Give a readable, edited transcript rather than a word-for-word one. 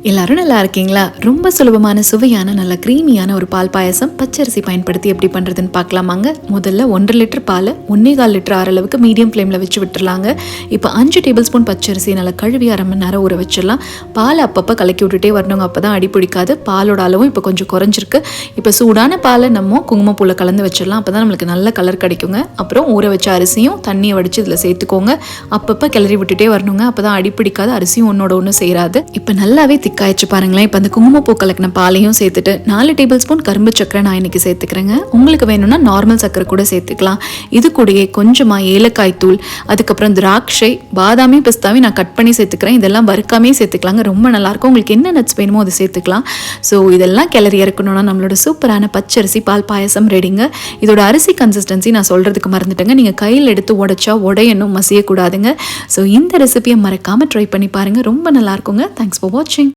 எல்லாரும் நல்லா இருக்கீங்களா? ரொம்ப சுலபமான சுவையான நல்ல க்ரீமியான ஒரு பால் பாயசம் பச்சரிசி பயன்படுத்தி எப்படி பண்ணுறதுன்னு பார்க்கலாமாங்க. முதல்ல 1.5 லிட்டர் பால் 1.25 லிட்டர் ஆற அளவுக்கு மீடியம் ஃப்ளேமில் வச்சு விட்டுருலாங்க. இப்போ 5 டேபிள் ஸ்பூன் பச்சரிசி நல்லா கழுவி 1/2 மணி நேரம் ஊற வச்சிடலாம். பால் அப்பப்போ கலக்கி விட்டுட்டே வரணுங்க, அப்போ தான் அடி பிடிக்காது. பாலோட அளவும் இப்போ கொஞ்சம் குறைஞ்சிருக்கு. இப்போ சூடான பாலை நம்ம குங்குமப்பூவில் கலந்து வச்சிடலாம், அப்போ தான் நம்மளுக்கு நல்ல கலர் கிடைக்குங்க. அப்புறம் ஊற வச்ச அரிசியும் தண்ணியை வடித்து இதில் சேர்த்துக்கோங்க. அப்பப்போ கிளறி விட்டுட்டே வரணுங்க, அப்போ தான் அடி பிடிக்காது, அரிசியும் ஒன்றோட ஒன்று சேராது. இப்போ நல்லாவே திக்காயிடுச்சு பாருங்களேன். இப்போ அந்த குங்குமப்பூ கலக்கின பாலையும் சேர்த்துட்டு 4 டேபிள் ஸ்பூன் கரும்பு சக்கரை நான் இன்னைக்கு சேர்த்துக்கிறேங்க. உங்களுக்கு வேணும்னா நார்மல் சக்கரை கூட சேர்த்துக்கலாம். இது கூடயே கொஞ்சமாக ஏலக்காய் தூள், அதுக்கப்புறம் திராட்சை, பாதாமி, பிஸ்தாவையும் நான் கட் பண்ணி சேர்த்துக்கிறேன். இதெல்லாம் வறுக்காமே சேர்த்துக்கலாங்க, ரொம்ப நல்லாயிருக்கும். உங்களுக்கு என்ன நட்ஸ் வேணுமோ அதை சேர்த்துக்கலாம். ஸோ இதெல்லாம் கிளறி இறக்கணும்னா நம்மளோட சூப்பரான பச்சரிசி பால் பாயசம் ரெடிங்க. இதோட அரிசி கன்சிஸ்டன்சி நான் சொல்கிறதுக்கு மறந்துட்டேங்க. நீங்கள் கையில் எடுத்து உடைச்சா உடையணும், மசியக்கூடாதுங்க. ஸோ இந்த ரெசிபியை மறக்காமல் ட்ரை பண்ணி பாருங்கள், ரொம்ப நல்லாயிருக்குங்க. தேங்க்ஸ் ஃபார் வாட்சிங்.